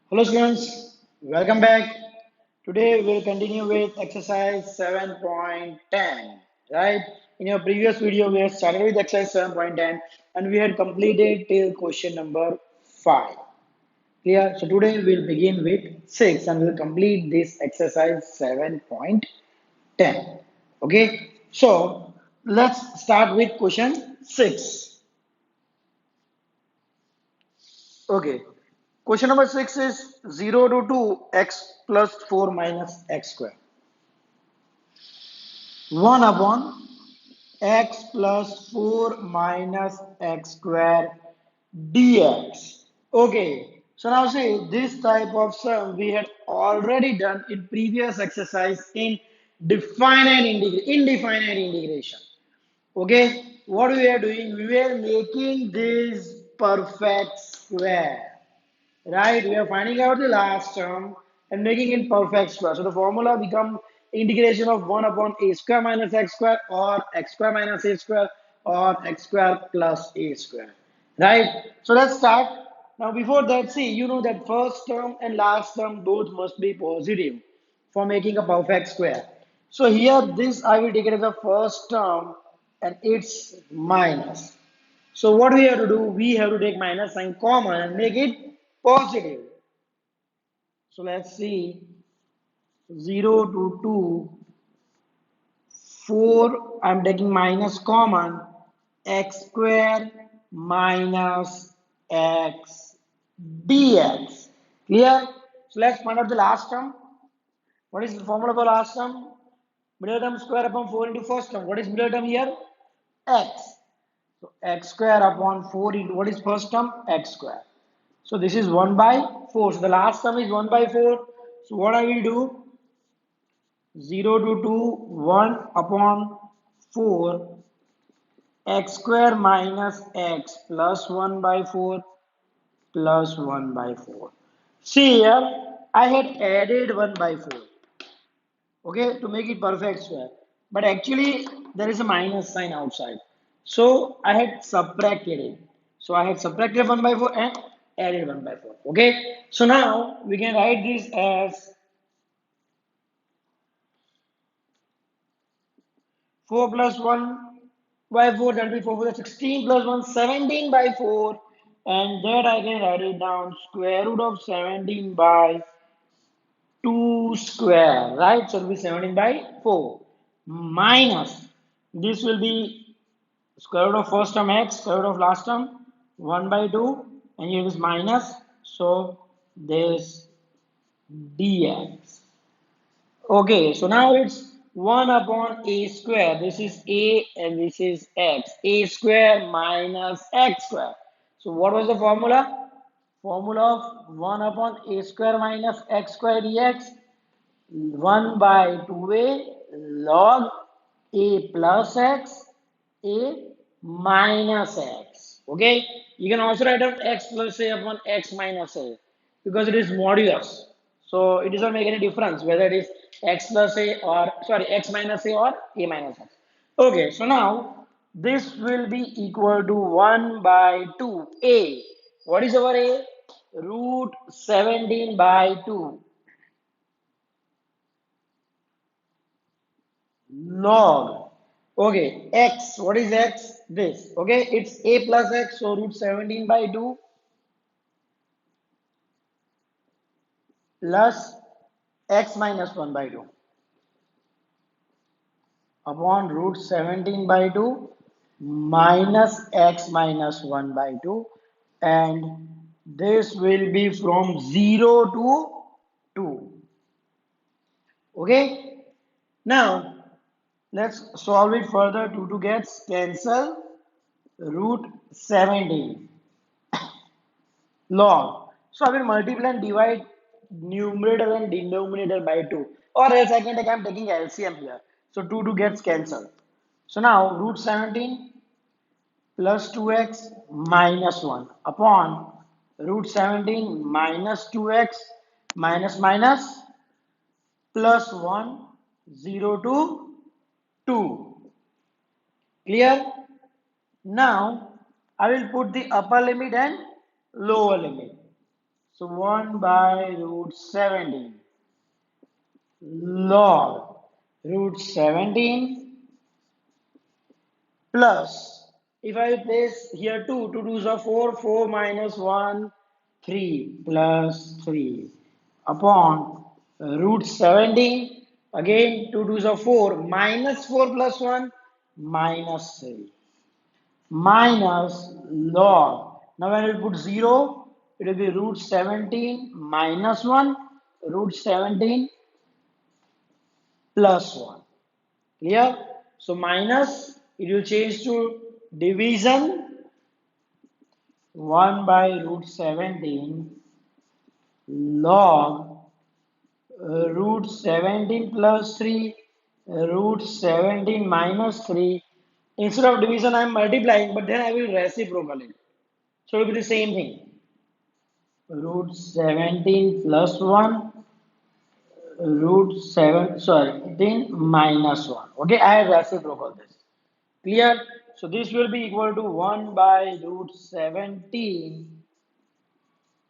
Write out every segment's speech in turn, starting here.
Hello students, welcome back. Today we'll continue with exercise 7.10, right? In your previous video we had started with exercise 7.10 and we had completed till question number 5. Clear? So today we'll begin with 6 and we'll complete this exercise 7.10. Okay? So let's start with question 6. Okay. Question number 6 is 0 to 2 x plus 4 minus x square. 1 upon x plus 4 minus x square dx. Okay. So now see this type of sum we had already done in previous exercise in indefinite integration. Okay. What we are doing? We were making this perfect square. Right, we are finding out the last term and making it perfect square. So the formula become integration of 1 upon a square minus x square or x square minus a square or x square plus a square. Right? So let's start. Now before that, see, you know that first term and last term both must be positive for making a perfect square. So here this I will take it as a first term and it's minus. So what we have to do, we have to take minus sign common and make it positive. So let's see 0 to 2, 4, I'm taking minus common, x square minus x dx. Clear? So let's find out the last term. What is the formula for last term? Middle term square upon 4 into first term. What is middle term here? X. So x square upon 4 into what is first term? X square. So this is 1 by 4. So the last term is 1 by 4. So what I will do? 0 to 2, 1 upon 4 x square minus x plus 1 by 4 plus 1 by 4. See here, I had added 1 by 4. Okay, to make it perfect square. But actually, there is a minus sign outside. So I had subtracted it. So I had subtracted 1 by 4 and added 1 by 4. Okay, so now we can write this as 4 plus 1 by 4, that will be 4 plus 16 plus 1, 17 by 4. And that I can write it down square root of 17 by 2 square, right? So it will be 17 by 4 minus this will be square root of first term x, square root of last term 1 by 2, and here is minus, so this dx. Okay, so now it's 1 upon a square. This is a and this is x. A square minus x square. So what was the formula? Formula of 1 upon a square minus x square dx. 1 by 2a log a plus x, a minus x. Okay, you can also write down x plus a upon x minus a because it is modulus. So it does not make any difference whether it is x plus a or sorry x minus a or a minus x. Okay, so now this will be equal to 1 by 2a. What is our a? Root 17 by 2 log. Okay, x. What is x? This. Okay, it's a plus x. So root 17 by 2 plus x minus 1 by 2 upon root 17 by 2 minus x minus 1 by 2, and this will be from 0 to 2. Okay, now let's solve it further. 2 gets cancel, root 17 log. So I will multiply and divide numerator and denominator by 2. Or else I'm taking LCM here. So 2 gets cancelled. So now root 17 plus 2x minus 1 upon root 17 minus 2x minus minus plus 1, 0 to 2. Clear? Now I will put the upper limit and lower limit. So 1 by root 17 log root 17 plus, if I place here 2, 2 2s are 4, 4 minus 1, 3 plus 3 upon root 17, again 2 2s are 4, minus 4 plus 1, minus 3, minus log. Now when we put 0, it will be root 17 minus 1, root 17 plus 1. Clear? So minus, it will change to division 1 by root 17 log root 17 plus 3 root 17 minus 3. Instead of division, I am multiplying, but then I will reciprocal it. So it will be the same thing. Root 17 plus 1 root 7, sorry, then minus 1. Okay, I have reciprocal this. Clear? So this will be equal to 1 by root 17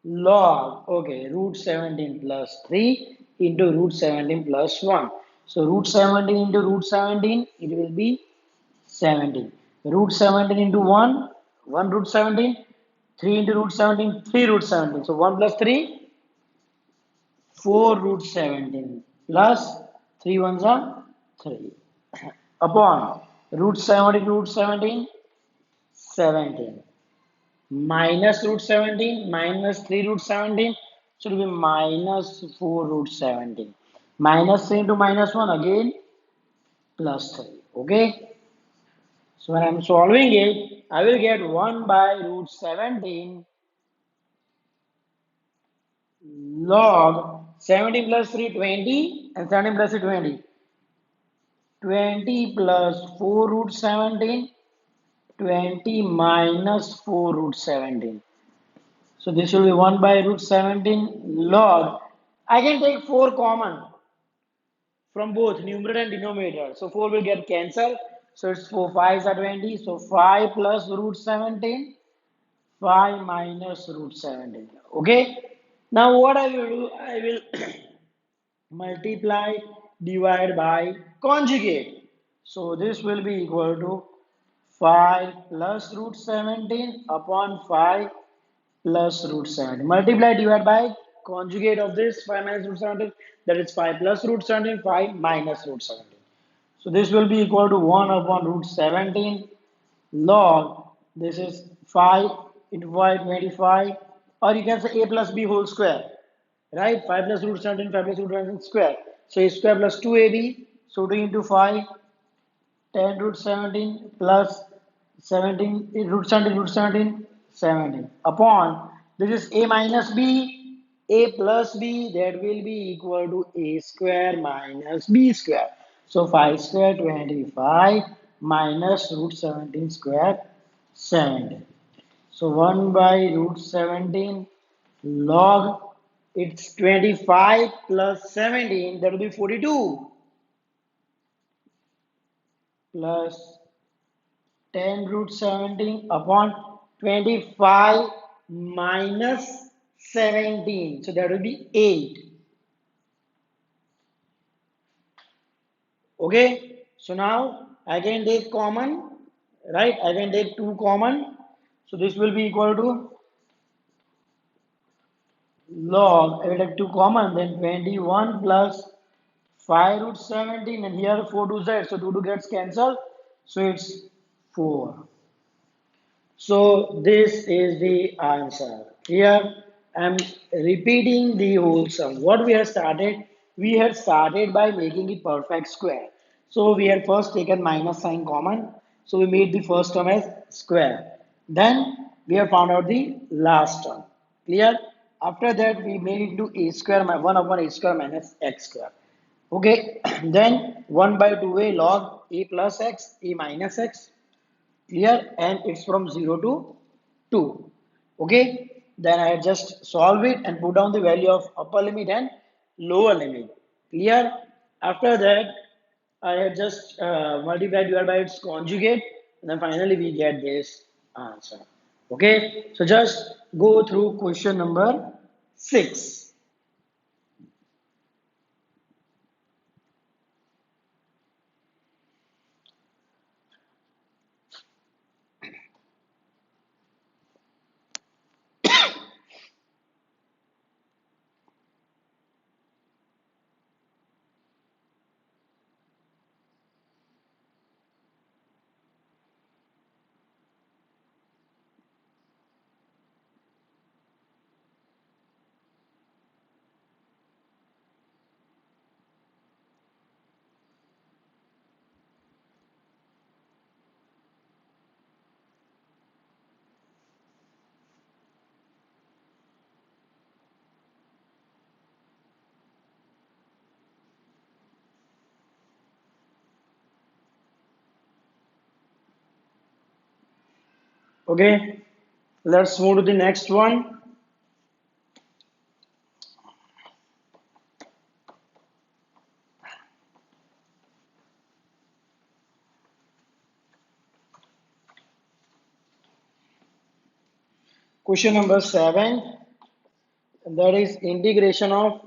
log, okay, root 17 plus 3 into root 17 plus 1. So root 17 into root 17, it will be 17. Root 17 into 1, 1 root 17, 3 into root 17, 3 root 17. So 1 plus 3, 4 root 17 plus 3 ones are 3 upon root 17 root 17, 17 minus root 17 minus 3 root 17 should be minus 4 root 17 minus 3 into minus 1 again plus 3. Okay, so when I'm solving it, I will get 1 by root 17 log 17 plus 3 20 and 17 plus 3 20, 20 plus 4 root 17, 20 minus 4 root 17. So this will be 1 by root 17 log. I can take 4 common from both numerator and denominator. So 4 will get cancelled. So it's 4 5s are 20. So 5 plus root 17, 5 minus root 17. Okay. Now what I will do, I will multiply, divide by conjugate. So this will be equal to 5 plus root 17 upon 5 plus root 17. Multiply, divide by conjugate of this 5 minus root 17, that is 5 plus root 17, 5 minus root 17. So this will be equal to 1 upon root 17 log, this is 5 into 5, 25, or you can say a plus b whole square, right? 5 plus root 17, 5 plus root 17 square. So a square plus 2ab, so 2 into 5, 10 root 17 plus 17 root 17 root 17 17 upon this is a minus b, a plus b, that will be equal to a square minus b square. So 5 square 25 minus root 17 square 17. So 1 by root 17 log, it's 25 plus 17, that will be 42 plus 10 root 17 upon 25 minus 17. So that will be 8. Okay. So now I can take common, right? I can take 2 common. So this will be equal to log, I will take 2 common, then 21 plus 5 root 17, and here 4 to z. So 2 to gets cancelled. So it's 4. So this is the answer. Here I'm repeating the whole sum. What we have started? We had started by making a perfect square. So we had first taken minus sign common. So we made the first term as square. Then we have found out the last term. Clear? After that we made it into a square 1 upon a square minus x square. Okay. Then 1 by 2a log a plus x, a minus x. Clear? And it's from 0 to 2. Okay, then I just solve it and put down the value of upper limit and lower limit. Clear? After that I had just multiplied divided by its conjugate, and then finally we get this answer. Okay, so just go through question number 6. Okay, let's move to the next one. Question number 7, and that is integration of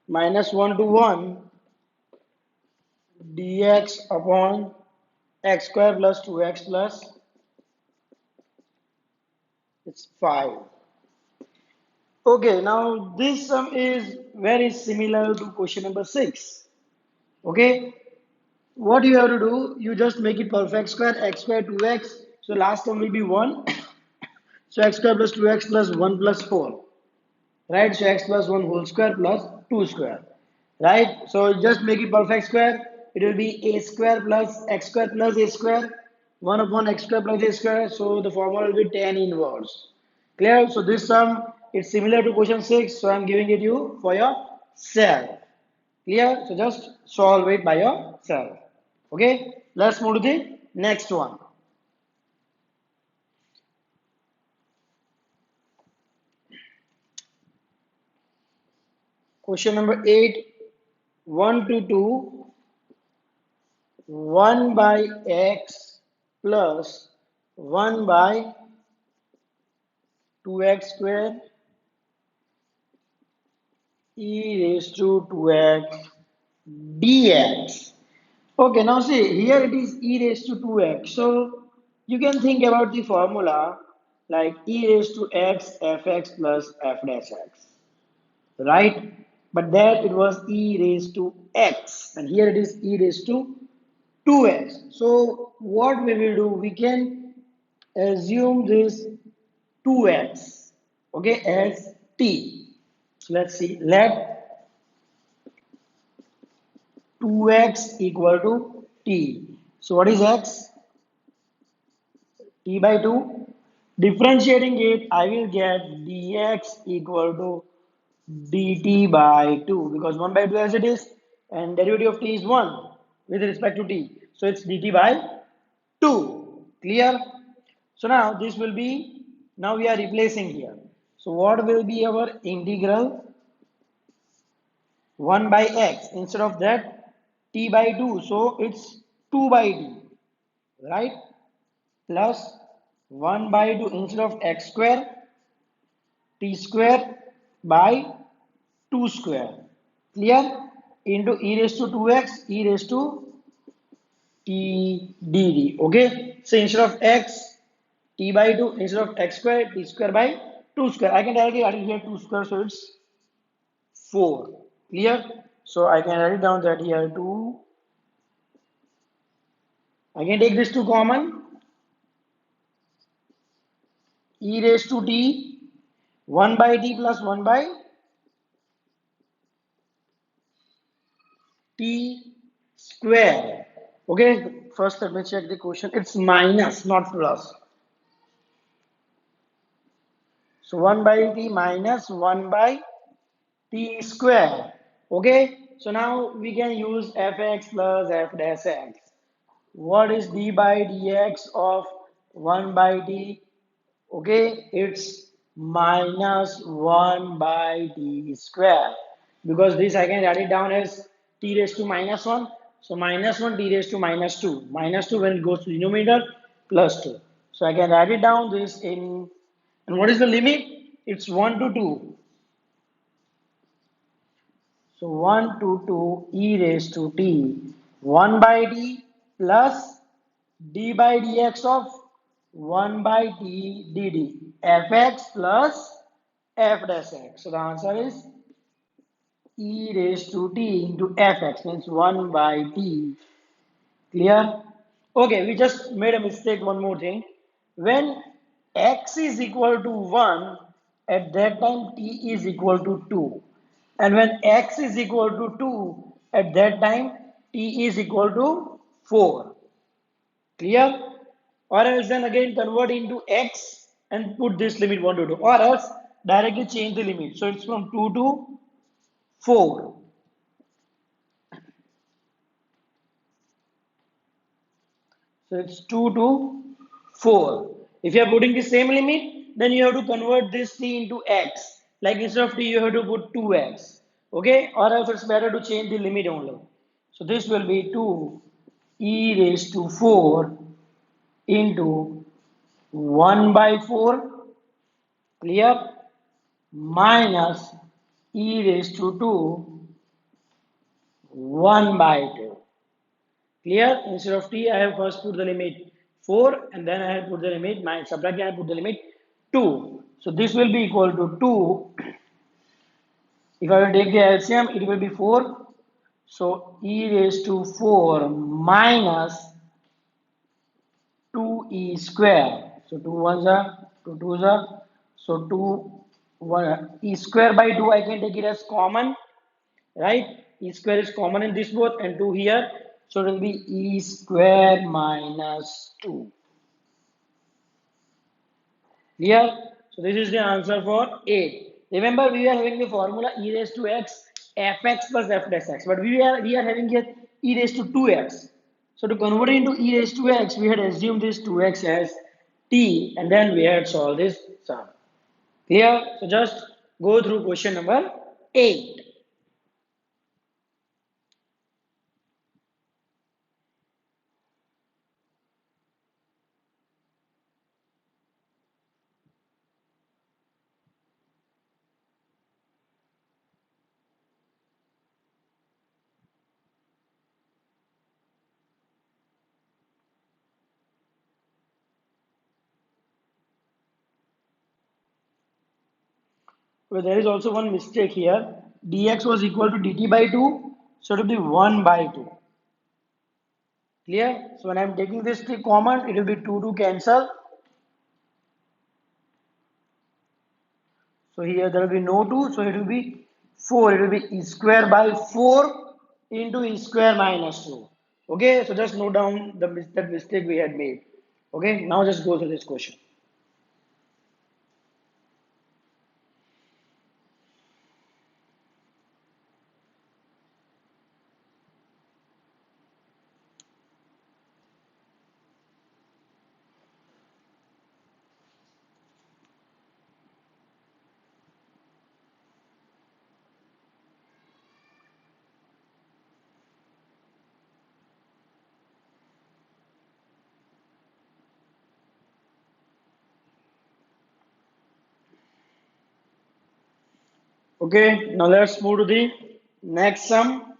-1 to 1 dx upon x square plus 2x plus it's 5. Okay, now this sum is very similar to question number 6. Okay, what you have to do, you just make it perfect square, x square 2x, so last term will be 1. So x square plus 2x plus 1 plus 4. Right? So x plus 1 whole square plus 2 square. Right? So just make it perfect square. It will be a square plus x square plus a square. 1 upon x square plus a square. So the formula will be tan inverse. Clear? So this sum is similar to question 6. So I'm giving it you for yourself. Clear? So just solve it by yourself. Okay? Let's move to the next one. Question number 8. 1 to 2 1 by x plus 1 by 2x square e raised to 2x dx. Okay, now see, here it is e raised to 2x. So you can think about the formula like e raised to x fx plus f dash x, right? But there it was e raised to x, and here it is e raised to 2x. So what we will do, we can assume this 2x, okay, as t. So let's see, let 2x equal to t. So what is x? T by 2. Differentiating it, I will get dx equal to dt by 2, because 1 by 2 as it is, and derivative of t is 1 with respect to t. So it's dt by 2. Clear? So now this will be, now we are replacing here. So what will be our integral? 1 by x, instead of that t by 2, so it's 2 by t, right? Plus 1 by 2, instead of x square, t square by 2 square. Clear? Into e raised to 2x, e raised to t dd. Okay? So instead of x, t by 2, instead of x square, t square by 2 square. I can directly add it here 2 square, so it's 4. Clear? So I can write it down that here 2. I can take this 2 common. E raised to t, 1 by t plus 1 by t square. Okay, first let me check the question. It's minus, not plus. So 1 by t minus 1 by t square. Okay, so now we can use fx plus f dash x. What is d by dx of 1 by t? Okay, it's minus 1 by t square, because this I can write it down as t raised to minus 1. So minus 1 t raised to minus 2. Minus 2 when it goes to denominator, plus 2. So I can write it down this in, and what is the limit? It's 1 to 2. So 1 to 2 e raised to t 1 by t plus d by dx of 1 by t dd fx plus f dash x. So the answer is e raised to t into fx means 1 by t. Clear? Okay, we just made a mistake. One more thing. When x is equal to 1, at that time t is equal to 2. And when x is equal to 2, at that time t is equal to 4. Clear? Or else then again convert into x and put this limit 1 to 2. Or else directly change the limit. So it's from 2 to 4. So it's 2 to 4. If you are putting the same limit, then you have to convert this t into x. Like instead of t, you have to put 2x. Okay? Or else it's better to change the limit only. So this will be 2 e raised to 4 into 1 by 4. Clear? Minus e raised to 2 1 by 2. Clear? Instead of t, I have first put the limit 4 and then I have put the limit, subtracting I have put the limit 2. So this will be equal to 2. If I will take the LCM, it will be 4. So e raised to 4 minus 2e square. So 2 ones are, 2 twos are. So 2 1, e square by 2 I can take it as common, right? E square is common in this both and 2 here. So it will be e square minus 2. Clear? So this is the answer for 8. Remember we are having the formula e raised to x fx plus f dash x. But we are having here e raised to 2x. So to convert it into e raised to x, we had assumed this 2x as t and then we had solved this sum. Clear? So just go through question number 8. Well, there is also one mistake here. Dx was equal to dt by 2, so it will be 1 by 2. Clear? So when I am taking this t common, it will be 2 to cancel. So here there will be no 2, so it will be 4. It will be e square by 4 into e square minus 2. Okay, so just note down that mistake we had made. Okay, now just go through this question. Okay, now let's move to the next sum.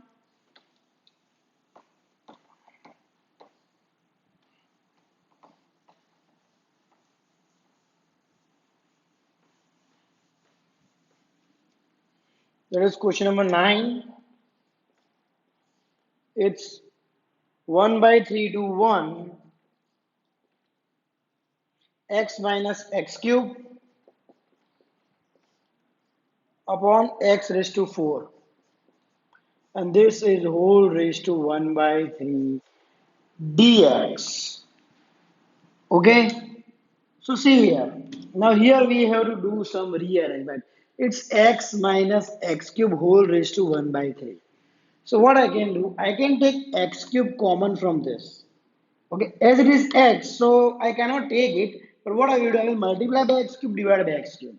That is question number 9. It's 1 by 3 to 1 x minus x cube upon x raised to 4. And this is whole raised to 1 by 3 dx. Okay, so see here. Now here we have to do some rearrangement. It's x minus x cube whole raised to 1 by 3. So what I can do, I can take x cube common from this. Okay, as it is x, so I cannot take it. But what I will do, I will multiply by x cube divided by x cube.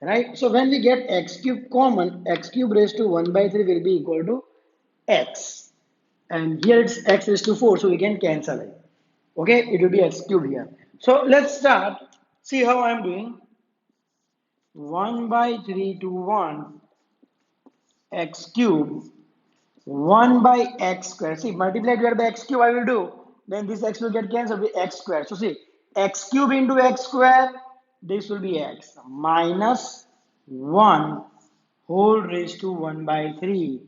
Right? So when we get x cube common, x cube raised to 1 by 3 will be equal to x. And here it's x raised to 4, so we can cancel it. Okay, it will be x cube here. So let's start. See how I'm doing. 1 by 3 to 1 x cube 1 by x square. See, multiply divided by x cube I will do. Then this x will get cancelled with x square. So see, x cube into x square, this will be x minus 1 whole raised to 1 by 3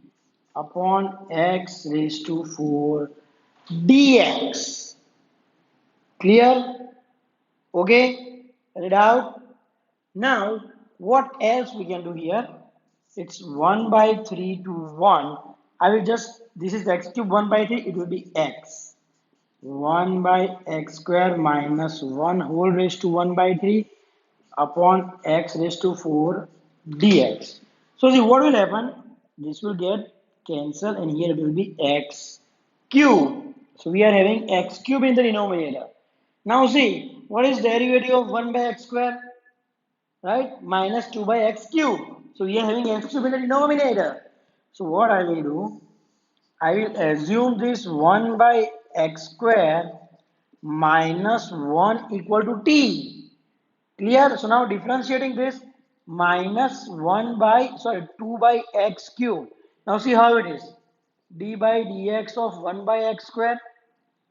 upon x raised to 4 dx. Clear? Okay? Read out. Now, what else we can do here? It's 1 by 3 to 1. I will just, this is x cube 1 by 3, it will be x. 1 by x square minus 1 whole raised to 1 by 3 upon x raised to 4 dx. So see what will happen? This will get cancelled and here it will be x cube. So we are having x cube in the denominator. Now see, what is derivative of 1 by x square? Right? Minus 2 by x cube. So we are having x cube in the denominator. So what I will do, I will assume this 1 by x square minus 1 equal to t. Clear? So now differentiating this minus 1 by, sorry, 2 by x cube. Now see how it is. D by dx of 1 by x square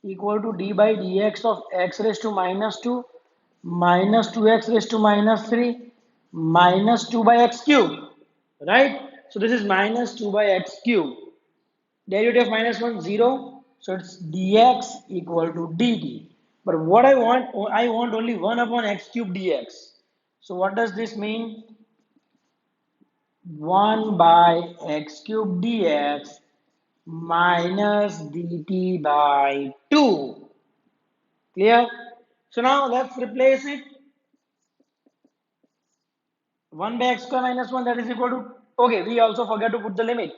equal to d by dx of x raised to minus 2 minus 2x raised to minus 3 minus 2 by x cube, right? So this is minus 2 by x cube. Derivative of minus 1, 0. So it's dx equal to dt. But what I want only 1 upon x cube dx. So what does this mean? 1 by x cube dx minus dt by 2. Clear? So now let's replace it. 1 by x square minus 1, that is equal to, okay, we also forget to put the limit,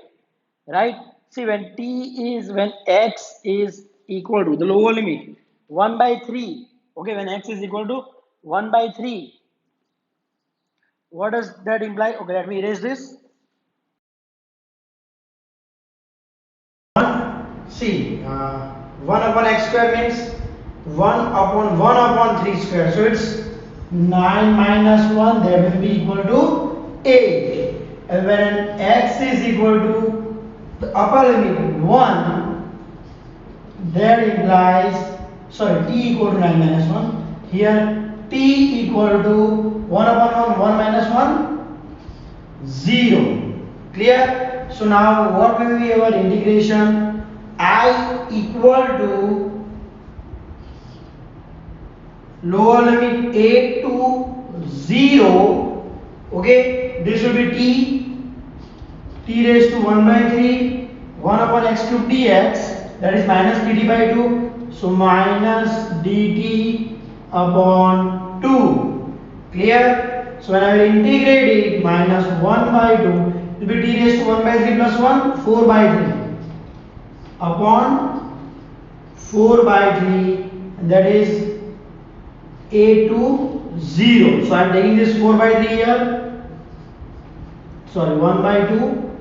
right? See, when x is equal to the lower limit 1 by 3, okay, when x is equal to 1 by 3, what does that imply? Okay, let me erase this. See, 1 upon x square means 1 upon 3 square. So it's 9 minus 1, that will be equal to 8. And when x is equal to the upper limit 1, that implies, sorry, t equal to 9 minus 1. Here t equal to 1 upon 1, 1 minus 1, 0. Clear? So now what will be our integration? I equal to lower limit 8 to 0. Okay, this will be t raised to 1 by 3, 1 upon x cube dx, that is minus dt by 2. So minus dt upon 2. Clear? So when I will integrate it, minus 1 by 2 will be t raised to 1 by 3 plus 1, 4 by 3 upon 4 by 3, and that is 8 to 0. So I am taking this 4 by 3 here, sorry, 1 by 2,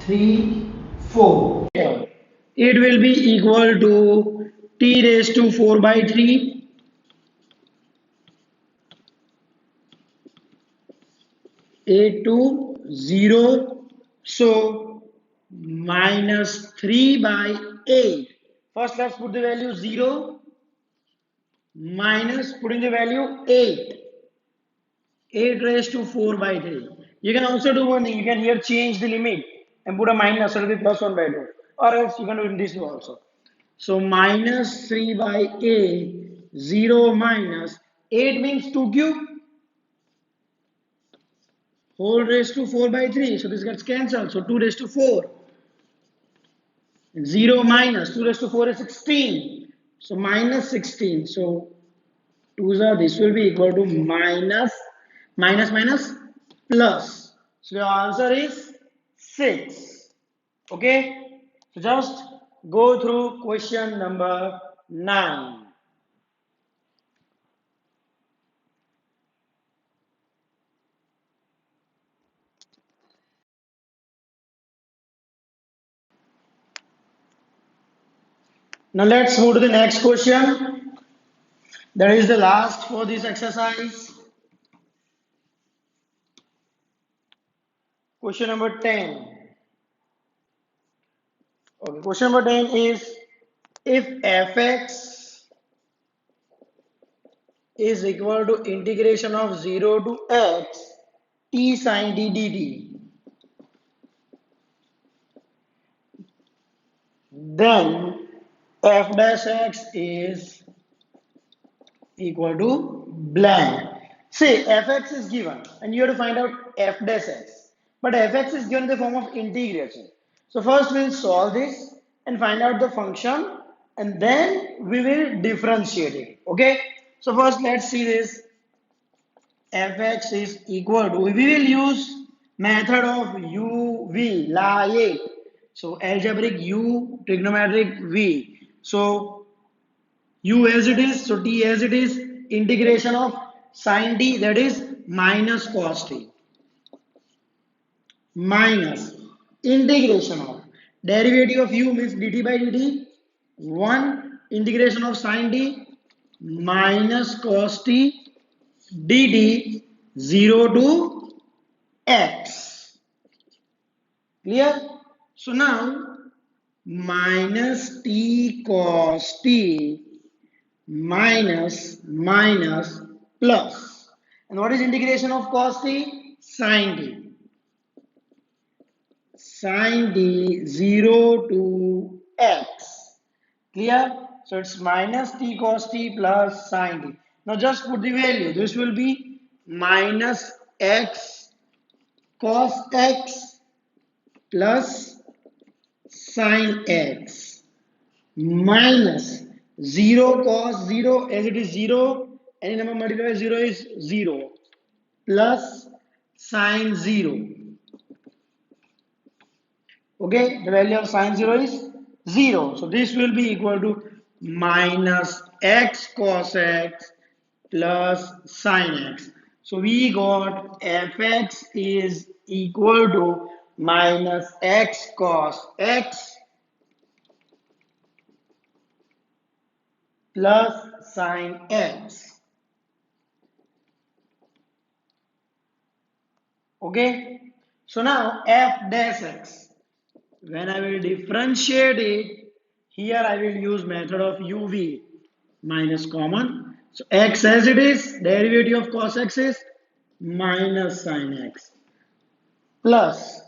3, 4. It will be equal to t raised to 4 by 3 8 to 0. So minus 3 by 8. First let's put the value 0 minus putting the value 8. 8 raised to 4 by 3. You can also do one thing. You can here change the limit and put a minus, so it will be plus 1 by 2. Or else you can do in this way also. So minus 3 by 8, 0 minus 8 means 2 cube whole raised to 4 by 3. So this gets cancelled. So 2 raised to 4. 0 minus 2 raised to 4 is 16. So minus 16. So 2's are, this will be equal to minus minus plus. So your answer is 6. Okay. So just go through question number 9. Now let's move to the next question. That is the last for this exercise. Question number 10. Okay, question number 10 is if fx is equal to integration of 0 to x t sine t dt, then f dash x is equal to blank. Say fx is given and you have to find out f dash x. But fx is given in the form of integration. So first we'll solve this and find out the function and then we will differentiate it. Okay. So first let's see this. Fx is equal to, we will use method of UV, like. So algebraic U, trigonometric V. So U as it is, so T as it is, integration of sine T, that is minus cos T, minus integration of derivative of U means dt by dt, 1 integration of sine T minus cos T dt 0 to x. Clear? So now minus T cos T minus plus. And what is integration of cos t? Sin t. Sin t 0 to x. Clear? So it's minus t cos t plus sin t. Now just put the value. This will be minus x cos x plus sin x minus 0 cos 0 as it is 0, any number multiplied by 0 is 0, plus sine 0. Okay, the value of sine 0 is 0. So this will be equal to minus x cos x plus sine x. So we got fx is equal to minus x cos x plus sine x. Okay, so now f dash x, when I will differentiate it, here I will use method of uv, minus common. So x as it is, derivative of cos x is minus sine x, plus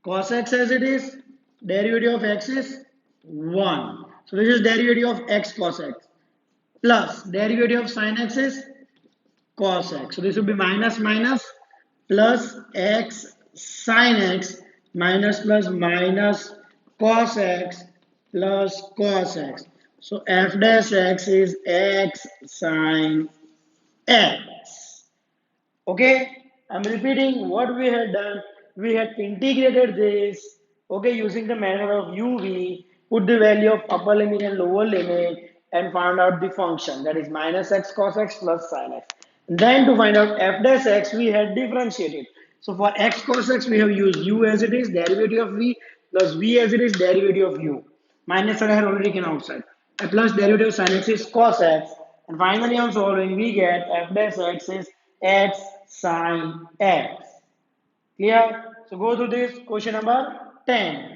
cos x as it is, derivative of x is 1. So this is derivative of x cos x, plus derivative of sine x is cos x. So this will be minus minus plus x sin x minus plus minus cos x plus cos x. So f dash x is x sin x. Okay, I'm repeating what we had done. We had integrated this, okay, using the method of UV, put the value of upper limit and lower limit, and found out the function, that is minus x cos x plus sin x. Then to find out f dash x, we had differentiated. So for x cos x, we have used u as it is, derivative of v, plus v as it is, derivative of u. Minus I had already taken outside. And plus derivative of sin x is cos x. And finally on solving, we get f dash x is x sin x. Clear? So go to this question number 10.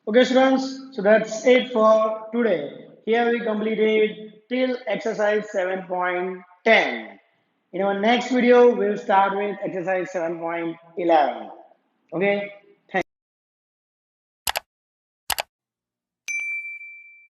Okay, students, so that's it for today. Here we completed till exercise 7.10. In our next video, we'll start with exercise 7.11. Okay.